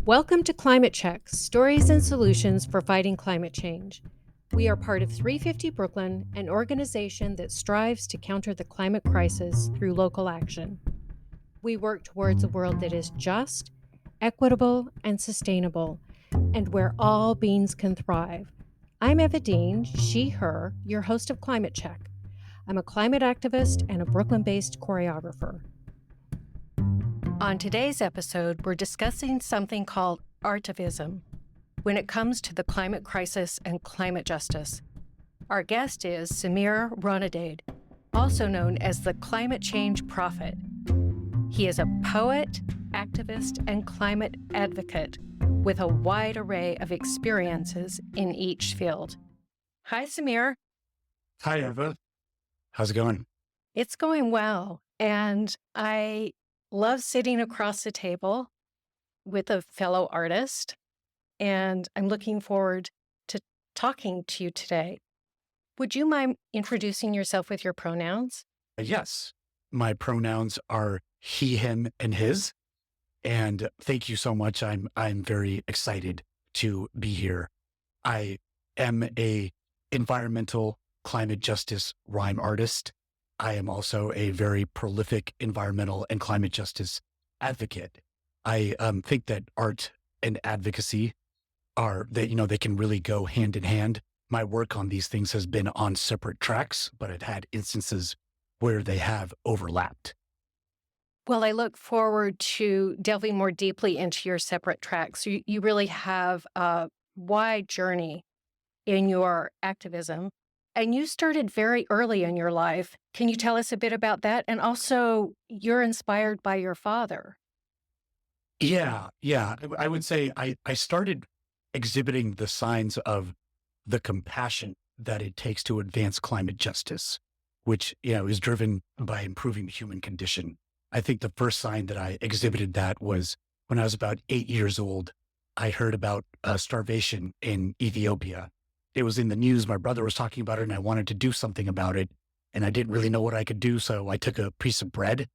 Welcome to Climate Check, Stories and Solutions for Fighting Climate Change. We are part of 350 Brooklyn, an organization that strives to counter the climate crisis through local action. We work towards a world that is just, equitable, and sustainable, and where all beings can thrive. I'm Eva Dean, she, her, your host of Climate Check. I'm a climate activist and a Brooklyn-based choreographer. On today's episode, we're discussing something called artivism when it comes to the climate crisis and climate justice. Our guest is Samir Ronadade, also known as the climate change prophet. He is a poet, activist, and climate advocate with a wide array of experiences in each field. Hi, Samir. Hi, Eva. How's it going? It's going well, and I love sitting across the table with a fellow artist, and I'm looking forward to talking to you today. Would you mind introducing yourself with your pronouns? Yes, my pronouns are he, him, and his. And thank you so much. I'm very excited to be here. I am a environmental climate justice rhyme artist. I am also a very prolific environmental and climate justice advocate. I think that art and advocacy they can really go hand in hand. My work on these things has been on separate tracks, but I've had instances where they have overlapped. Well, I look forward to delving more deeply into your separate tracks. You really have a wide journey in your activism, and you started very early in your life. Can you tell us a bit about that? And also, you're inspired by your father. Yeah. I would say I started exhibiting the signs of the compassion that it takes to advance climate justice, which, is driven by improving the human condition. I think the first sign that I exhibited that was when I was about 8 years old. I heard about starvation in Ethiopia. It was in the news. My brother was talking about it and I wanted to do something about it. And I didn't really know what I could do. So I took a piece of bread,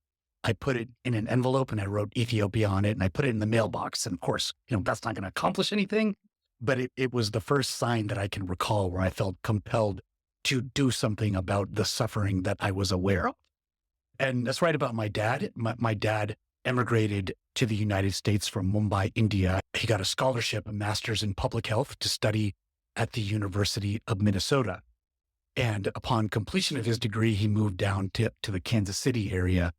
I put it in an envelope and I wrote Ethiopia on it and I put it in the mailbox. And of course, that's not going to accomplish anything, but it was the first sign that I can recall where I felt compelled to do something about the suffering that I was aware of. And that's right about my dad. My dad emigrated to the United States from Mumbai, India. He got a scholarship, a master's in public health, to study at the University of Minnesota. And upon completion of his degree, he moved down to the Kansas City area,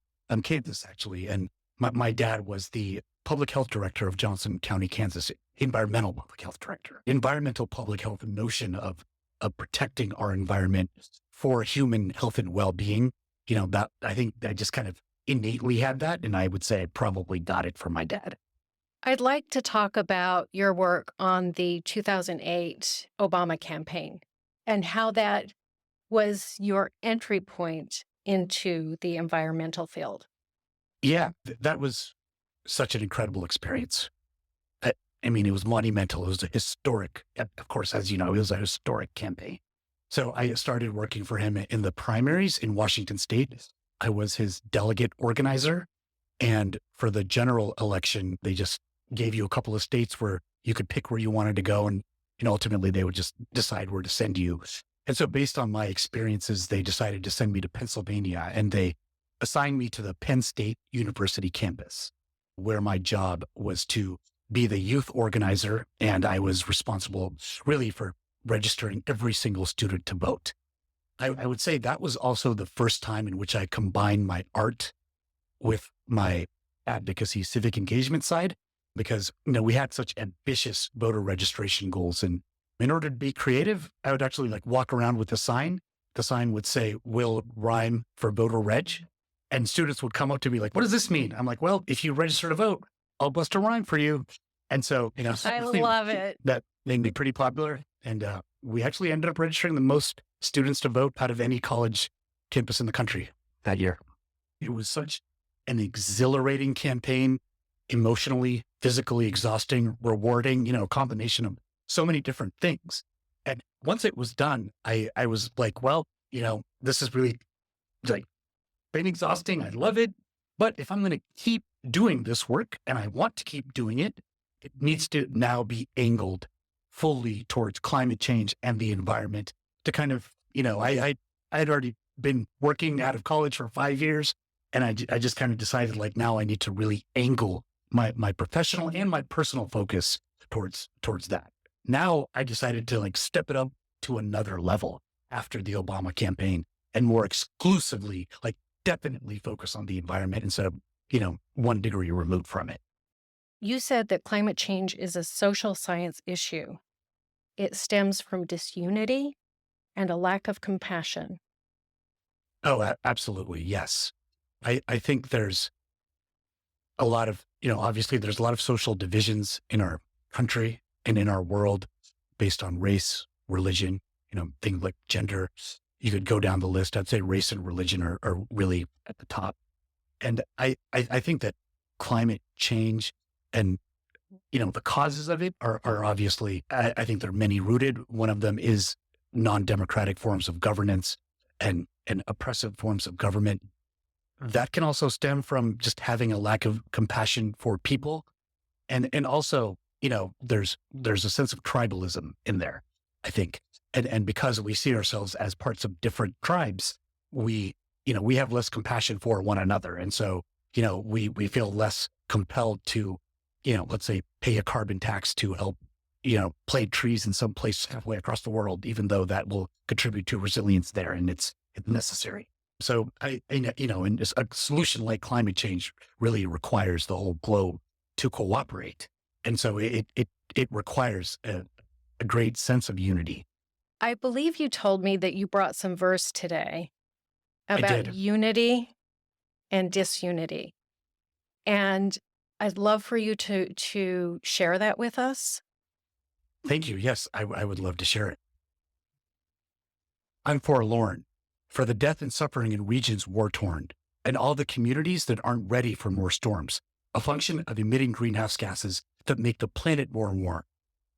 Kansas actually. And my dad was the public health director of Johnson County, Kansas, environmental public health director. Environmental public health, the notion of protecting our environment for human health and well-being, that I think I just kind of innately had that. And I would say I probably got it from my dad. I'd like to talk about your work on the 2008 Obama campaign and how that was your entry point into the environmental field. Yeah, that was such an incredible experience. I mean, it was monumental. It was a historic, of course, as you know, it was a historic campaign. So I started working for him in the primaries in Washington State. I was his delegate organizer. And for the general election, they just gave you a couple of states where you could pick where you wanted to go. And ultimately, they would just decide where to send you. And so based on my experiences, they decided to send me to Pennsylvania and they assigned me to the Penn State University campus, where my job was to be the youth organizer. And I was responsible really for registering every single student to vote. I would say that was also the first time in which I combined my art with my advocacy, civic engagement side, because, we had such ambitious voter registration goals. And in order to be creative, I would actually walk around with a sign. The sign would say, "Will rhyme for voter reg." And students would come up to me like, "What does this mean?" I'm like, "Well, if you register to vote, I'll bust a rhyme for you." And so, I love it. That made me pretty popular. And we actually ended up registering the most students to vote out of any college campus in the country that year. It was such an exhilarating campaign, emotionally, physically exhausting, rewarding, a combination of so many different things. And once it was done, I was like, well, this is really been exhausting. I love it. But if I'm going to keep doing this work, and I want to keep doing it, it needs to now be angled fully towards climate change and the environment to kind of, I had already been working out of college for 5 years. And I just kind of decided like now I need to really angle my professional and my personal focus towards that. Now I decided to like step it up to another level after the Obama campaign and more exclusively, like definitely focus on the environment instead of, 1 degree removed from it. You said that climate change is a social science issue. It stems from disunity and a lack of compassion. Oh, absolutely. Yes. I think there's a lot of, obviously there's a lot of social divisions in our country and in our world based on race, religion, things like gender. You could go down the list. I'd say race and religion are really at the top. And I think that climate change and, the causes of it are obviously, I think they're many rooted. One of them is non-democratic forms of governance and oppressive forms of government. That can also stem from just having a lack of compassion for people. And also, there's a sense of tribalism in there, I think. And because we see ourselves as parts of different tribes, we have less compassion for one another. And so, we feel less compelled to, let's say pay a carbon tax to help, plant trees in some place halfway across the world, even though that will contribute to resilience there and it's necessary. So and just a solution like climate change really requires the whole globe to cooperate. And so it requires a great sense of unity. I believe you told me that you brought some verse today I about did. unity and disunity. And I'd love for you to share that with us. Thank you. Yes, I would love to share it. I'm forlorn for the death and suffering in regions war-torn, and all the communities that aren't ready for more storms, a function of emitting greenhouse gases that make the planet more warm.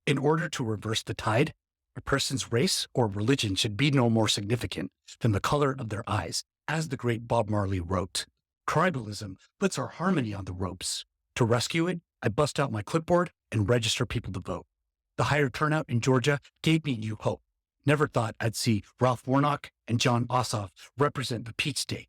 In order to reverse the tide, a person's race or religion should be no more significant than the color of their eyes, as the great Bob Marley wrote. Tribalism puts our harmony on the ropes. To rescue it, I bust out my clipboard and register people to vote. The higher turnout in Georgia gave me new hope. Never thought I'd see Ralph Warnock and John Ossoff represent the Peach State.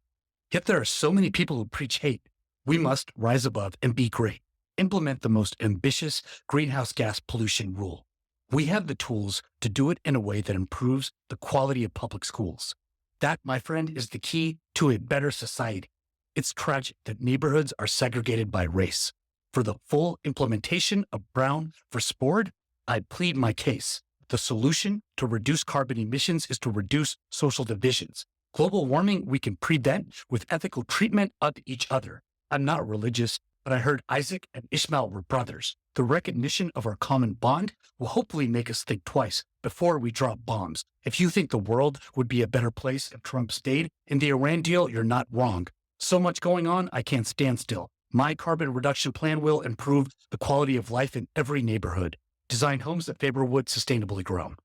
Yet there are so many people who preach hate. We must rise above and be great. Implement the most ambitious greenhouse gas pollution rule. We have the tools to do it in a way that improves the quality of public schools. That, my friend, is the key to a better society. It's tragic that neighborhoods are segregated by race. For the full implementation of Brown v. Board, I plead my case. The solution to reduce carbon emissions is to reduce social divisions. Global warming we can prevent with ethical treatment of each other. I'm not religious, but I heard Isaac and Ishmael were brothers. The recognition of our common bond will hopefully make us think twice before we drop bombs. If you think the world would be a better place if Trump stayed in the Iran deal, you're not wrong. So much going on, I can't stand still. My carbon reduction plan will improve the quality of life in every neighborhood. Design homes that favor wood sustainably grown.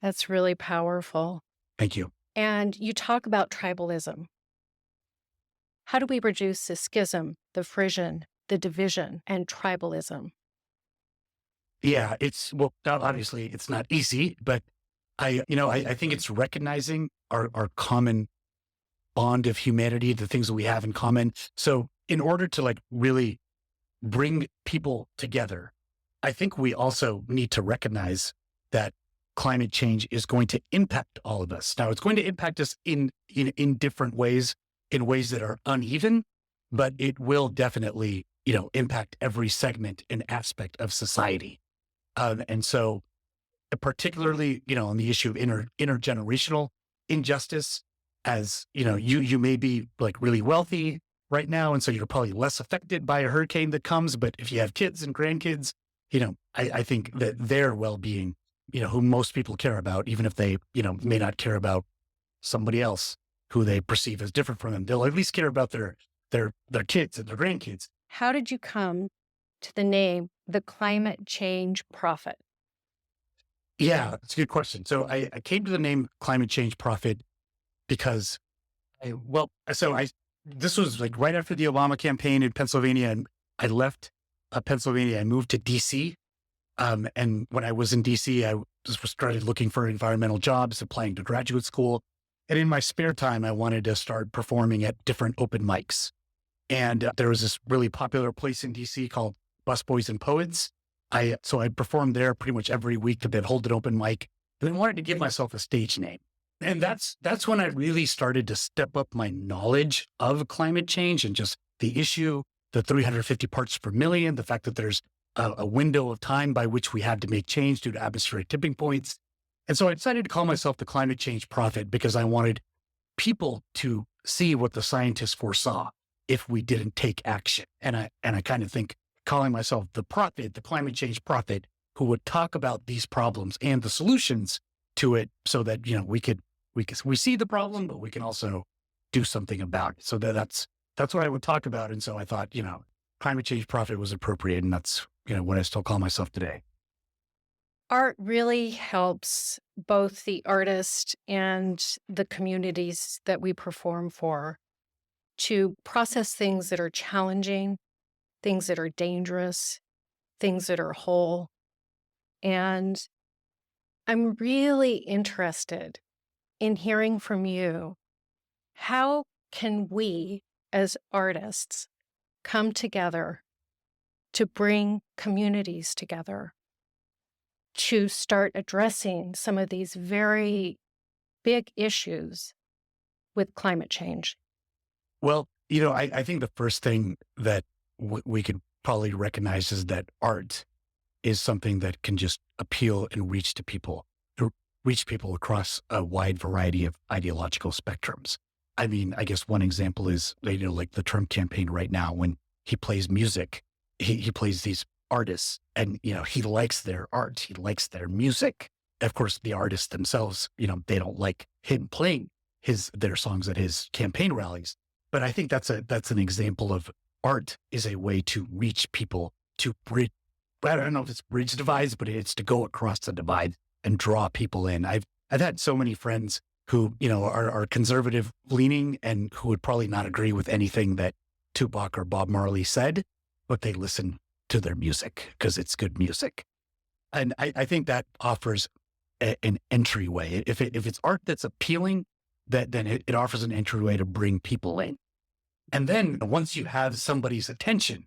That's really powerful. Thank you. And you talk about tribalism. How do we reduce the schism, the frisson, the division, and tribalism? Yeah, well, obviously it's not easy, but I think it's recognizing our common bond of humanity, the things that we have in common. So in order to like really bring people together, I think we also need to recognize that climate change is going to impact all of us. Now, it's going to impact us in different ways, in ways that are uneven, but it will definitely, impact every segment and aspect of society. And so particularly, on the issue of intergenerational injustice, as, you may be like really wealthy right now. And so you're probably less affected by a hurricane that comes. But if you have kids and grandkids, I think that their well-being, who most people care about, even if they, may not care about somebody else who they perceive as different from them, they'll at least care about their kids and their grandkids. How did you come to the name, the Climate Change Prophet? Yeah, that's a good question. So I came to the name Climate Change Prophet because this was like right after the Obama campaign in Pennsylvania, and I left Pennsylvania, I moved to DC. And when I was in DC, I just started looking for environmental jobs, applying to graduate school. And in my spare time, I wanted to start performing at different open mics. And there was this really popular place in DC called Busboys and Poets. So I performed there pretty much every week. They'd hold an open mic. And I wanted to give myself a stage name. And that's when I really started to step up my knowledge of climate change and just the issue, the 350 parts per million, the fact that there's a window of time by which we had to make change due to atmospheric tipping points. And so I decided to call myself the climate change prophet because I wanted people to see what the scientists foresaw if we didn't take action. And I kind of think calling myself the prophet, the climate change prophet, who would talk about these problems and the solutions to it so that, we see the problem, but we can also do something about it. So that's what I would talk about. And so I thought, climate change prophet was appropriate. And that's, what I still call myself today. Art really helps both the artist and the communities that we perform for to process things that are challenging, things that are dangerous, things that are whole. And I'm really interested in hearing from you. How can we as artists come together to bring communities together to start addressing some of these very big issues with climate change? Well, I think the first thing that we could probably recognize is that art is something that can just appeal and reach people across a wide variety of ideological spectrums. I mean, I guess one example is, like the Trump campaign right now, when he plays music, he plays these artists and, he likes their art. He likes their music. Of course, the artists themselves, they don't like him playing their songs at his campaign rallies. But I think that's an example of art is a way to reach people, to bridge. I don't know if it's bridge divides, but it's to go across the divide and draw people in. I've had so many friends who, are conservative leaning and who would probably not agree with anything that Tupac or Bob Marley said, but they listen to their music because it's good music. And I think that offers an entryway. If it's art that's appealing, then it offers an entryway to bring people in. And then once you have somebody's attention,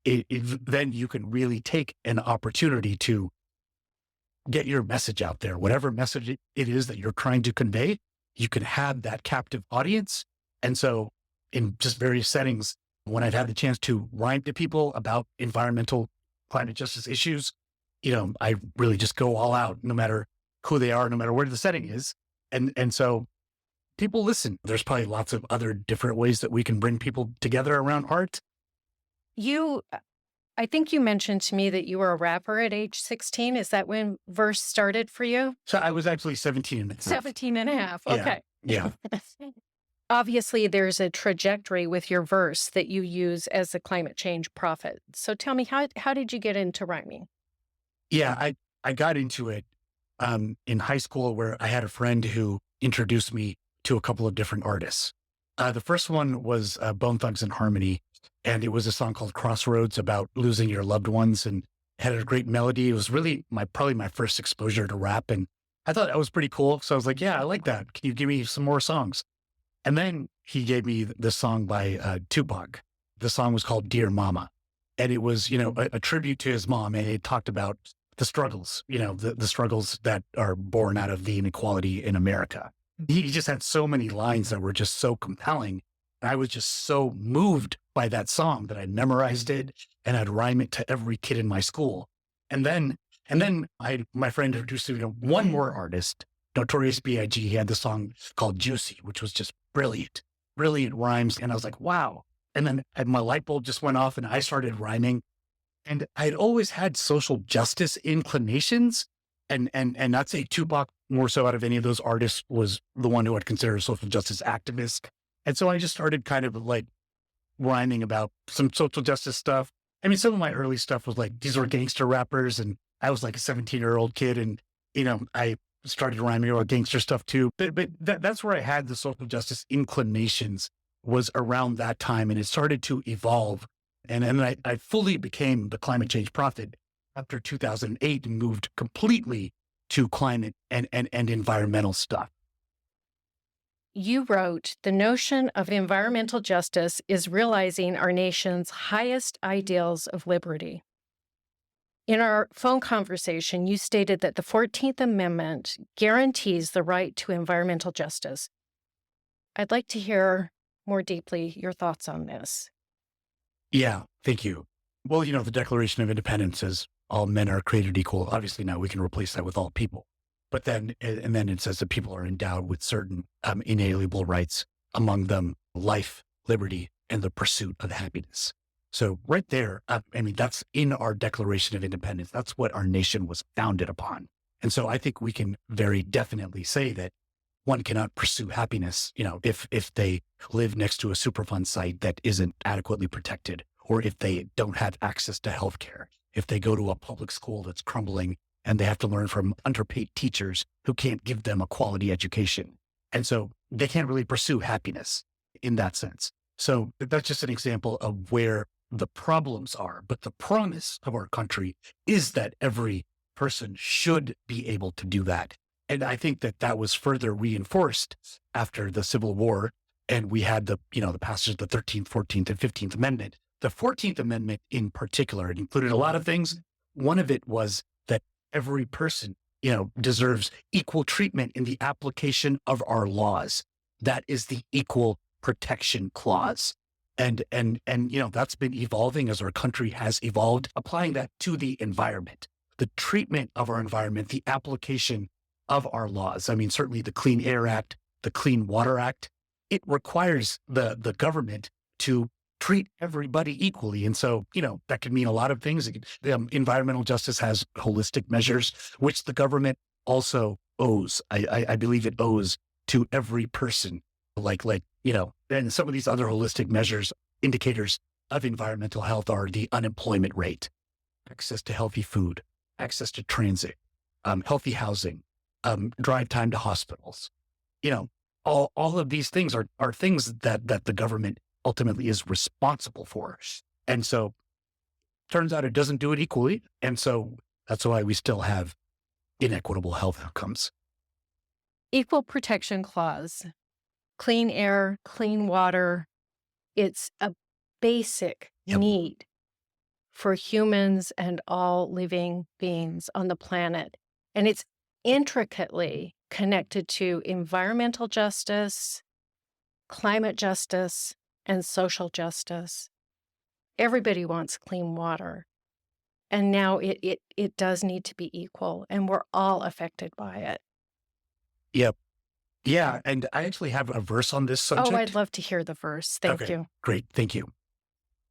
then you can really take an opportunity to get your message out there. Whatever message it is that you're trying to convey, you can have that captive audience. And so in just various settings, when I've had the chance to rhyme to people about environmental climate justice issues, I really just go all out, no matter who they are, no matter where the setting is. And so people listen. There's probably lots of other different ways that we can bring people together around art. I think you mentioned to me that you were a rapper at age 16. Is that when verse started for you? So I was actually 17 and a half. 17 and a half. Okay. Yeah. Obviously, there's a trajectory with your verse that you use as a climate change prophet. So tell me, how did you get into rhyming? Yeah, I got into it in high school, where I had a friend who introduced me to a couple of different artists. The first one was Bone Thugs and Harmony, and it was a song called Crossroads about losing your loved ones, and had a great melody. It was really probably my first exposure to rap, and I thought that was pretty cool. So I was like, yeah, I like that. Can you give me some more songs? And then he gave me this song by Tupac. The song was called Dear Mama. And it was, a tribute to his mom. And it talked about the struggles, the struggles that are born out of the inequality in America. He just had so many lines that were just so compelling. I was just so moved by that song that I memorized it and I'd rhyme it to every kid in my school. And then my friend introduced me to one more artist, Notorious B.I.G. He had this song called Juicy, which was just brilliant rhymes. And I was like, wow. And then my light bulb just went off and I started rhyming. And I'd always had social justice inclinations. And I'd say Tupac, more so out of any of those artists, was the one who I'd consider a social justice activist. And so I just started kind of like rhyming about some social justice stuff. I mean, some of my early stuff was like, these were gangster rappers. And I was like a 17-year-old kid. And, I started rhyming about gangster stuff too. But that's where I had the social justice inclinations, was around that time. And it started to evolve And then I fully became the climate change prophet after 2008 and moved completely to climate and environmental stuff. You wrote, "The notion of environmental justice is realizing our nation's highest ideals of liberty." In our phone conversation, you stated that the 14th Amendment guarantees the right to environmental justice. I'd like to hear more deeply your thoughts on this. Yeah, thank you. Well, the Declaration of Independence says all men are created equal. Obviously, now we can replace that with all people. But then, and then it says that people are endowed with certain inalienable rights, among them life, liberty, and the pursuit of happiness. So right there, that's in our Declaration of Independence. That's what our nation was founded upon. And so I think we can very definitely say that one cannot pursue happiness, if they live next to a Superfund site that isn't adequately protected, or if they don't have access to healthcare, if they go to a public school that's crumbling and they have to learn from underpaid teachers who can't give them a quality education. And so they can't really pursue happiness in that sense. So that's just an example of where the problems are. But the promise of our country is that every person should be able to do that. And I think that was further reinforced after the Civil War. And we had the passage of the 13th, 14th, and 15th Amendment. The 14th Amendment in particular, it included a lot of things. One of it was that every person, deserves equal treatment in the application of our laws. That is the Equal Protection Clause. And that's been evolving as our country has evolved, applying that to the environment, the treatment of our environment, the application of our laws. Certainly the Clean Air Act, the Clean Water Act, it requires the government to treat everybody equally. And so, that could mean a lot of things. Environmental justice has holistic measures, which the government also owes. I believe it owes to every person, and some of these other holistic measures, indicators of environmental health are the unemployment rate, access to healthy food, access to transit, healthy housing, drive time to hospitals. All of these things are things that the government ultimately is responsible for. And so turns out it doesn't do it equally. And so that's why we still have inequitable health outcomes. Equal Protection Clause, clean air, clean water. It's a basic Yep. need for humans and all living beings on the planet. And it's intricately connected to environmental justice, climate justice, and social justice. Everybody wants clean water. And now it does need to be equal, and we're all affected by it. Yep. Yeah. And I actually have a verse on this subject. Oh, I'd love to hear the verse. Thank Okay, you. great. Thank you.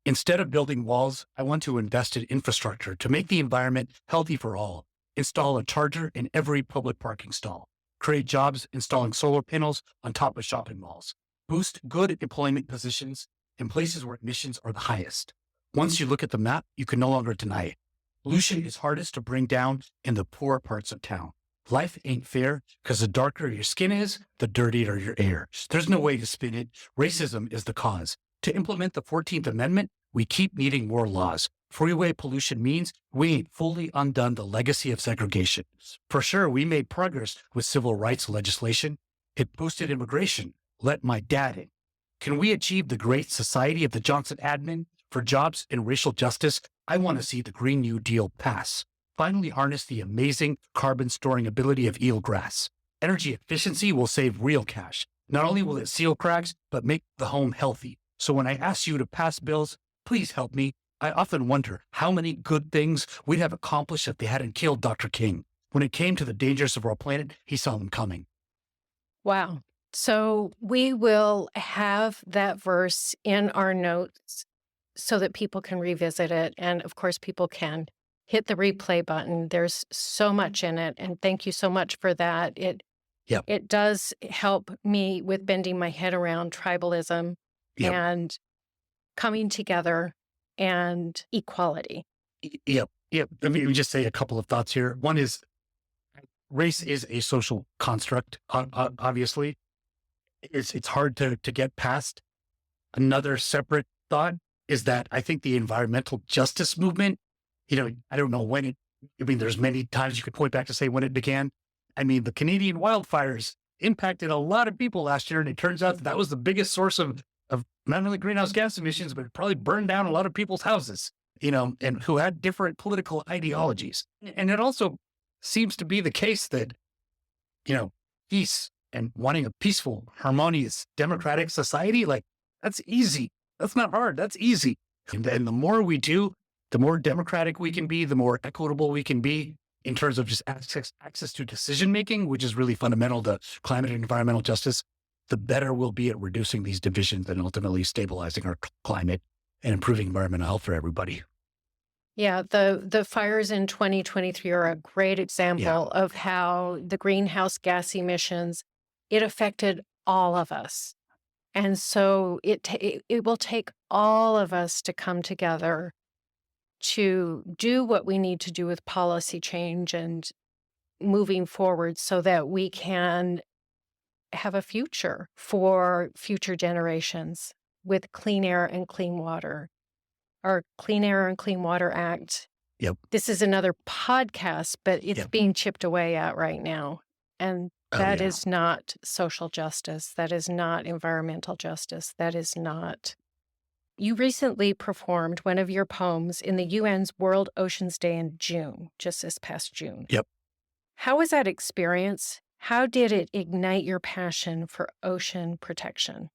Instead of building walls, I want to invest in infrastructure to make the environment healthy for all. Install a charger in every public parking stall. Create jobs installing solar panels on top of shopping malls. Boost good employment positions in places where emissions are the highest. Once you look at the map, you can no longer deny it. Pollution is hardest to bring down in the poor parts of town. Life ain't fair because the darker your skin is, the dirtier your air. There's no way to spin it. Racism is the cause. To implement the 14th Amendment, we keep needing more laws. Freeway pollution means we ain't fully undone the legacy of segregation. For sure, we made progress with civil rights legislation. It boosted immigration, let my dad in. Can we achieve the great society of the Johnson admin for jobs and racial justice? I want to see the Green New Deal pass. Finally harness the amazing carbon storing ability of eelgrass. Energy efficiency will save real cash. Not only will it seal cracks, but make the home healthy. So when I ask you to pass bills, please help me. I often wonder how many good things we'd have accomplished if they hadn't killed Dr. King. When it came to the dangers of our planet, he saw them coming. Wow. So we will have that verse in our notes so that people can revisit it. And of course, people can hit the replay button. There's so much in it. And thank you so much for that. It does help me with bending my head around tribalism and coming together and equality. Yep. Let me just say a couple of thoughts here. One is race is a social construct, obviously. It's hard to get past. Another separate thought is that I think the environmental justice movement, I don't know there's many times you could point back to say when it began. I mean, the Canadian wildfires impacted a lot of people last year, and it turns out that was the biggest source of not only greenhouse gas emissions, but it probably burned down a lot of people's houses, and who had different political ideologies. And it also seems to be the case that, peace and wanting a peaceful, harmonious, democratic society, like that's easy. That's not hard. That's easy. And the more we do, the more democratic we can be, the more equitable we can be in terms of just access to decision making, which is really fundamental to climate and environmental justice, the better we'll be at reducing these divisions and ultimately stabilizing our climate and improving environmental health for everybody. Yeah, the fires in 2023 are a great Yeah. example of how the greenhouse gas emissions, it affected all of us. And so it will take all of us to come together to do what we need to do with policy change and moving forward so that we can have a future for future generations with clean air and clean water. Our Clean Air and Clean Water Act. Yep. This is another podcast, but it's Yep. being chipped away at right now. And Oh, that yeah. is not social justice. That is not environmental justice. That is not. You recently performed one of your poems in the UN's World Oceans Day in June, just this past June. Yep. How was that experience? How did it ignite your passion for ocean protection?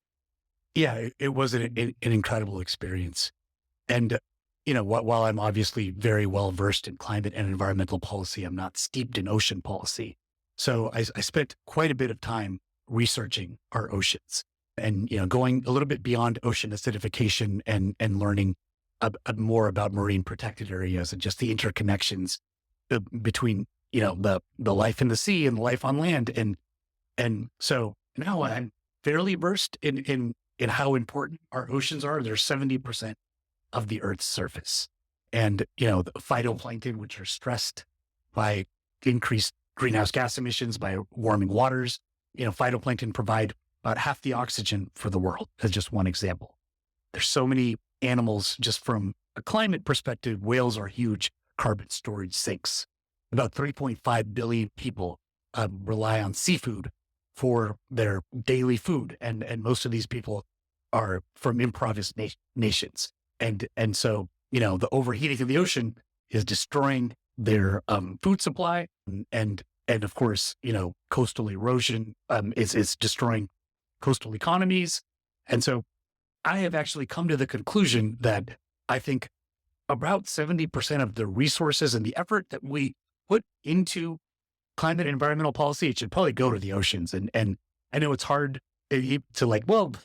Yeah, it was an incredible experience. And, while I'm obviously very well versed in climate and environmental policy, I'm not steeped in ocean policy. So I spent quite a bit of time researching our oceans and, going a little bit beyond ocean acidification and learning more about marine protected areas and just the interconnections between, the life in the sea and the life on land. And so now I'm fairly versed in how important our oceans are. They're 70% of the Earth's surface. And, the phytoplankton, which are stressed by increased greenhouse gas emissions, by warming waters, phytoplankton provide about half the oxygen for the world, as just one example. There's so many animals, just from a climate perspective, whales are huge carbon storage sinks. About 3.5 billion people rely on seafood for their daily food. And most of these people are from impoverished nations. And so, the overheating of the ocean is destroying their food supply. And of course, coastal erosion is destroying coastal economies. And so I have actually come to the conclusion that I think about 70% of the resources and the effort that we put into climate and environmental policy, it should probably go to the oceans. And I know it's hard to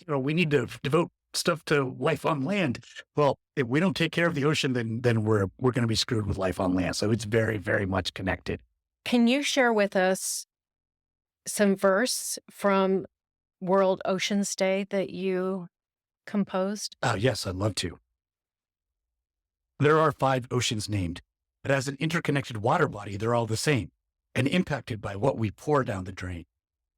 we need to devote stuff to life on land. Well, if we don't take care of the ocean, then we're going to be screwed with life on land. So it's very, very much connected. Can you share with us some verse from World Oceans Day that you composed? Yes, I'd love to. There are 5 oceans named, but as an interconnected water body, they're all the same and impacted by what we pour down the drain.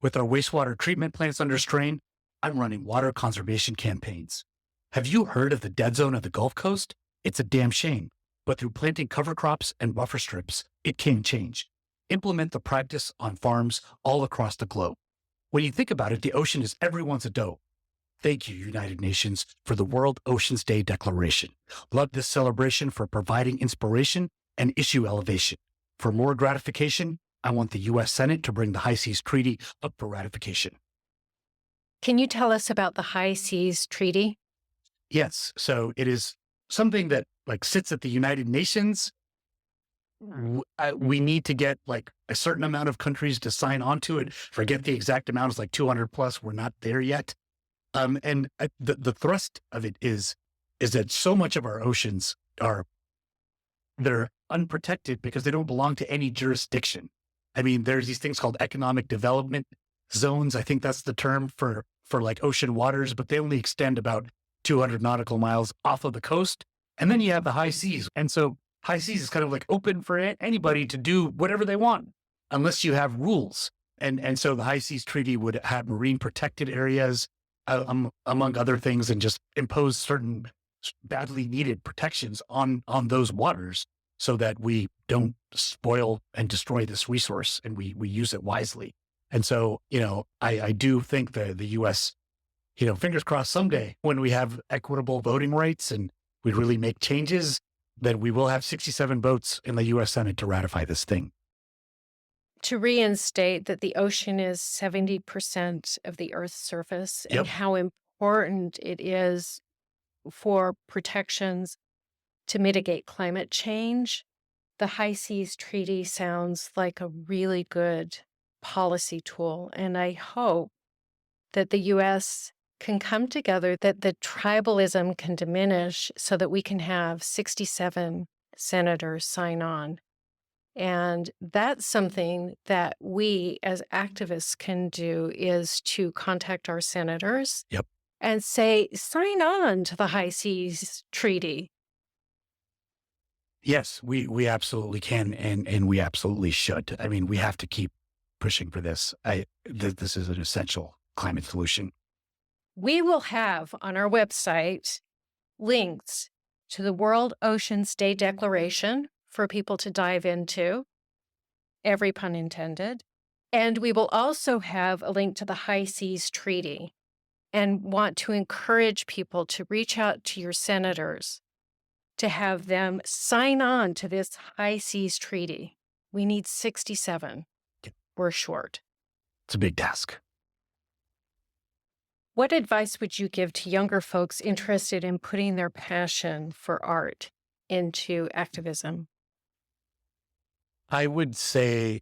With our wastewater treatment plants under strain, I'm running water conservation campaigns. Have you heard of the dead zone of the Gulf Coast? It's a damn shame, but through planting cover crops and buffer strips, it can change. Implement the practice on farms all across the globe. When you think about it, the ocean is everyone's ado. Thank you, United Nations, for the World Oceans Day Declaration. Love this celebration for providing inspiration and issue elevation. For more gratification, I want the U.S. Senate to bring the High Seas Treaty up for ratification. Can you tell us about the High Seas Treaty? Yes. So it is something that sits at the United Nations. We need to get a certain amount of countries to sign on to it. Forget the exact amount. It's 200 plus. We're not there yet. And the thrust of it is that so much of our oceans they're unprotected because they don't belong to any jurisdiction. I mean, there's these things called economic development zones. I think that's the term for ocean waters, but they only extend about 200 nautical miles off of the coast. And then you have the high seas. And so high seas is kind of open for anybody to do whatever they want, unless you have rules. And so the High Seas Treaty would have marine protected areas, among other things, and just impose certain badly needed protections on those waters so that we don't spoil and destroy this resource and we use it wisely. And so, I do think that the US, fingers crossed someday when we have equitable voting rights and we really make changes, that we will have 67 votes in the US Senate to ratify this thing. To reinstate that the ocean is 70% of the Earth's surface and Yep. how important it is for protections to mitigate climate change, the High Seas Treaty sounds like a really good policy tool. And I hope that the U.S. can come together, that the tribalism can diminish so that we can have 67 senators sign on. And that's something that we as activists can do, is to contact our senators Yep. and say, sign on to the High Seas Treaty. Yes, we absolutely can, and we absolutely should. I mean, we have to keep pushing for this. This is an essential climate solution. We will have on our website links to the World Oceans Day Declaration for people to dive into, every pun intended. And we will also have a link to the High Seas Treaty, and want to encourage people to reach out to your senators to have them sign on to this High Seas Treaty. We need 67. We're short. It's a big task. What advice would you give to younger folks interested in putting their passion for art into activism? I would say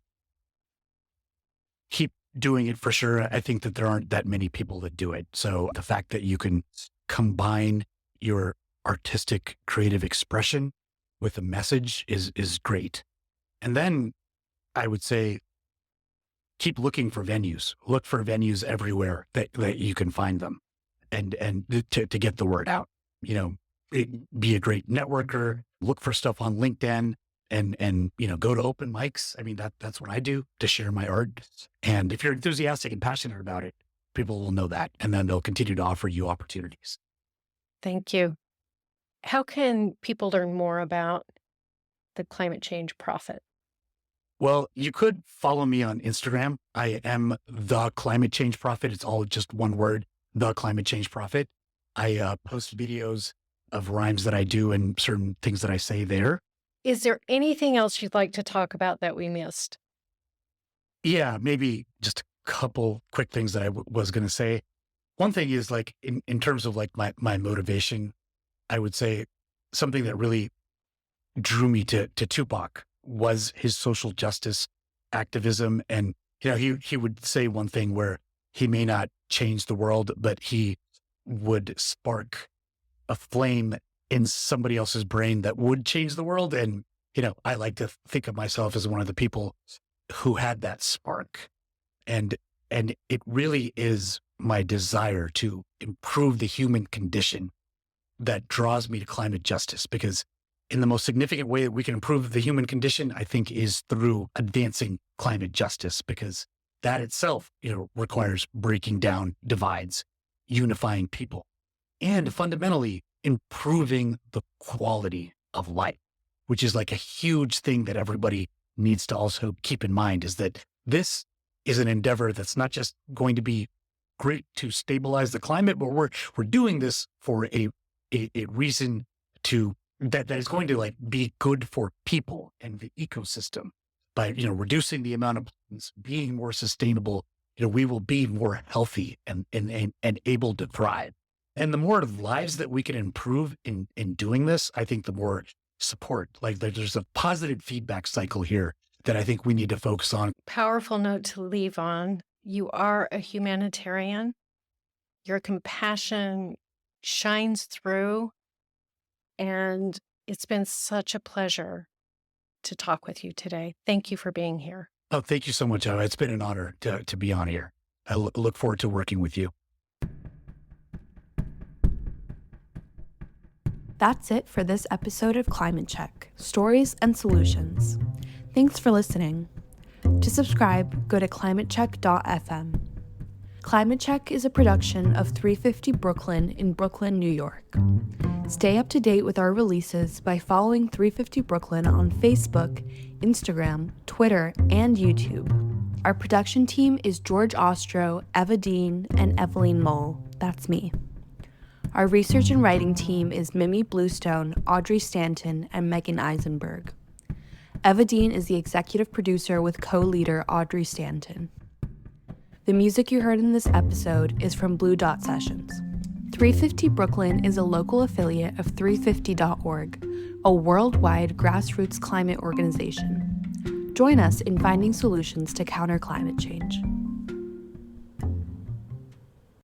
keep doing it for sure. I think that there aren't that many people that do it. So the fact that you can combine your artistic creative expression with a message is great. And then I would say keep looking for venues. Look for venues everywhere that you can find them, and to get the word out. Be a great networker. Look for stuff on LinkedIn, and go to open mics. I mean, that's what I do to share my art. And if you're enthusiastic and passionate about it, people will know that, and then they'll continue to offer you opportunities. Thank you. How can people learn more about the Climate Change Prophet? Well, you could follow me on Instagram. I am the Climate Change Prophet. It's all just one word, the Climate Change Prophet. I post videos of rhymes that I do and certain things that I say there. Is there anything else you'd like to talk about that we missed? Yeah, maybe just a couple quick things that I was going to say. One thing is, like, in terms of like my motivation, I would say something that really drew me to Tupac was his social justice activism. And, he would say one thing where he may not change the world, but he would spark a flame in somebody else's brain that would change the world. And, I like to think of myself as one of the people who had that spark. And it really is my desire to improve the human condition that draws me to climate justice, because in the most significant way that we can improve the human condition, I think, is through advancing climate justice, because that itself, requires breaking down divides, unifying people, and fundamentally improving the quality of life, which is like a huge thing that everybody needs to also keep in mind, is that this is an endeavor that's not just going to be great to stabilize the climate, but we're doing this for a reason that is going to be good for people and the ecosystem. By reducing the amount of pollutants, being more sustainable, we will be more healthy and able to thrive. And the more lives that we can improve in doing this, I think the more support. There's a positive feedback cycle here that I think we need to focus on. Powerful note to leave on. You are a humanitarian. Your compassion shines through. And it's been such a pleasure to talk with you today. Thank you for being here. Oh, thank you so much, Ava. It's been an honor to be on here. I look forward to working with you. That's it for this episode of Climate Check, Stories and Solutions. Thanks for listening. To subscribe, go to climatecheck.fm. Climate Check is a production of 350 Brooklyn in Brooklyn, New York. Stay up to date with our releases by following 350 Brooklyn on Facebook, Instagram, Twitter, and YouTube. Our production team is George Ostro, Eva Dean, and Eveline Mole. That's me. Our research and writing team is Mimi Bluestone, Audrey Stanton, and Megan Eisenberg. Eva Dean is the executive producer with co-leader Audrey Stanton. The music you heard in this episode is from Blue Dot Sessions. 350 Brooklyn is a local affiliate of 350.org, a worldwide grassroots climate organization. Join us in finding solutions to counter climate change.